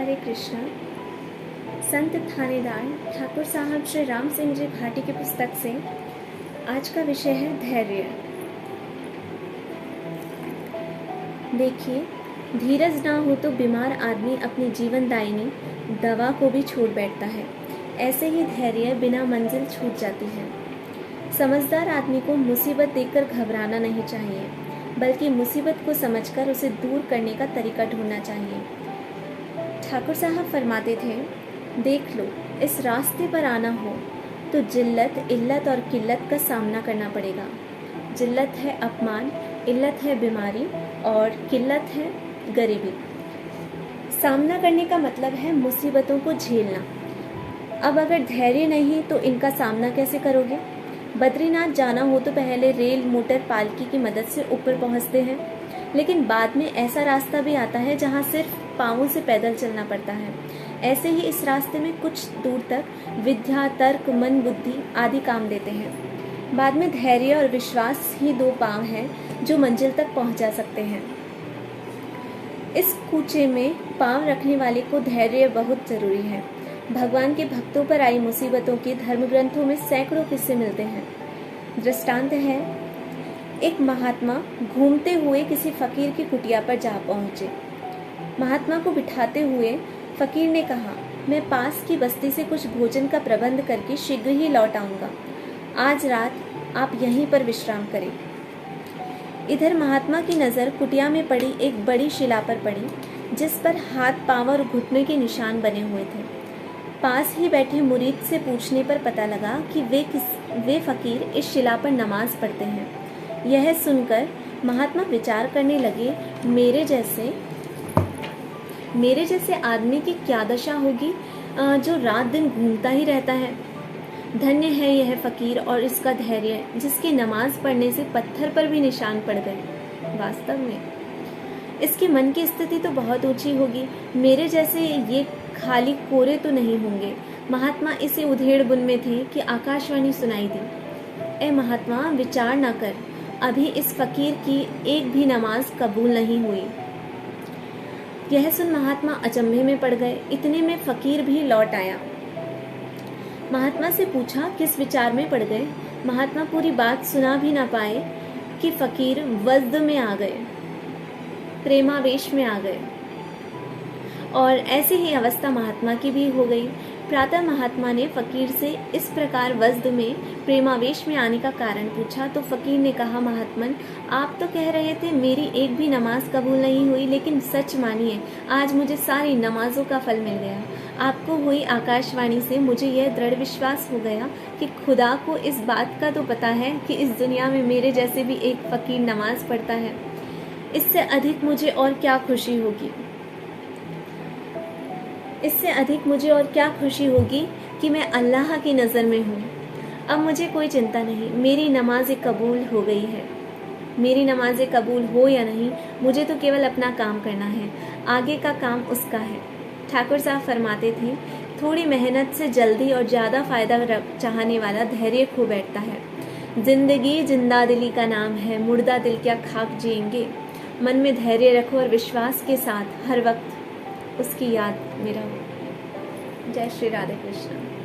हरे कृष्ण। संत थानेदार ठाकुर साहब श्री राम सिंह जी भाटी की पुस्तक से आज का विषय है धैर्य। देखिए, धीरज ना हो तो बीमार आदमी अपनी जीवनदायिनी दवा को भी छोड़ बैठता है। ऐसे ही धैर्य बिना मंजिल छूट जाती है। समझदार आदमी को मुसीबत देखकर घबराना नहीं चाहिए, बल्कि मुसीबत को समझकर उसे दूर करने का तरीका ढूंढना चाहिए। ठाकुर साहब फरमाते थे, देख लो, इस रास्ते पर आना हो तो जिल्लत, इल्लत और किल्लत का सामना करना पड़ेगा। जिल्लत है अपमान, इल्लत है बीमारी और किल्लत है गरीबी। सामना करने का मतलब है मुसीबतों को झेलना। अब अगर धैर्य नहीं तो इनका सामना कैसे करोगे? बद्रीनाथ जाना हो तो पहले रेल, मोटर, पालकी की मदद से ऊपर पहुंचते हैं, लेकिन बाद में ऐसा रास्ता भी आता है जहां सिर्फ पांवों से पैदल चलना पड़ता है। ऐसे ही इस रास्ते में कुछ दूर तक विद्या, तर्क, मन, बुद्धि आदि काम देते हैं। बाद में धैर्य और विश्वास ही दो पांव हैं जो मंजिल तक पहुंचा सकते हैं। इस कूचे में पांव रखने वाले को धैर्य बहुत जरूरी है। भगवान के भक्तों पर आई मुसीबतों के धर्म ग्रंथों में सैकड़ों किस्से मिलते हैं। दृष्टांत है, एक महात्मा घूमते हुए किसी फकीर की कुटिया पर जा पहुंचे। महात्मा को बिठाते हुए फकीर ने कहा, मैं पास की बस्ती से कुछ भोजन का प्रबंध करके शीघ्र ही लौट आऊंगा। आज रात आप यहीं पर विश्राम करें। इधर महात्मा की नज़र कुटिया में पड़ी एक बड़ी शिला पर पड़ी, जिस पर हाथ, पांव और घुटने के निशान बने हुए थे। पास ही बैठे मुरीद से पूछने पर पता लगा कि वे फकीर इस शिला पर नमाज पढ़ते हैं। यह सुनकर महात्मा विचार करने लगे, मेरे जैसे आदमी की क्या दशा होगी जो रात दिन घूमता ही रहता है। धन्य है यह फकीर और इसका धैर्य, जिसके नमाज पढ़ने से पत्थर पर भी निशान पड़ गए। वास्तव में इसके मन की स्थिति तो बहुत ऊंची होगी। मेरे जैसे ये खाली कोरे तो नहीं होंगे। महात्मा इसी उधेड़ बुन में थे कि आकाशवाणी सुनाई दी, ए महात्मा, विचार न कर, अभी इस फकीर की एक भी नमाज कबूल नहीं हुई। यह सुन महात्मा अचंभे में पड़ गए। इतने में फकीर भी लौट आया। महात्मा से पूछा, किस विचार में पड़ गए? महात्मा पूरी बात सुना भी ना पाए कि फकीर वज्द में आ गए, प्रेमावेश में आ गए। और ऐसी ही अवस्था महात्मा की भी हो गई। प्रातः महात्मा ने फकीर से इस प्रकार वज्द में, प्रेमावेश में आने का कारण पूछा तो फकीर ने कहा, महात्मन, आप तो कह रहे थे मेरी एक भी नमाज कबूल नहीं हुई, लेकिन सच मानिए आज मुझे सारी नमाजों का फल मिल गया। आपको हुई आकाशवाणी से मुझे यह दृढ़ विश्वास हो गया कि खुदा को इस बात का तो पता है कि इस दुनिया में मेरे जैसे भी एक फकीर नमाज पढ़ता है। इससे अधिक मुझे और क्या खुशी होगी कि मैं अल्लाह की नज़र में हूँ। अब मुझे कोई चिंता नहीं, मेरी नमाज़ कबूल हो गई है। मेरी नमाज़ें कबूल हो या नहीं, मुझे तो केवल अपना काम करना है, आगे का काम उसका है। ठाकुर साहब फरमाते थे, थोड़ी मेहनत से जल्दी और ज़्यादा फ़ायदा चाहने वाला धैर्य खो बैठता है। जिंदगी जिंदा दिली का नाम है, मुर्दा दिल क्या खाक जिएंगे। मन में धैर्य रखो और विश्वास के साथ हर वक्त उसकी याद में रहो। जय श्री राधे कृष्ण।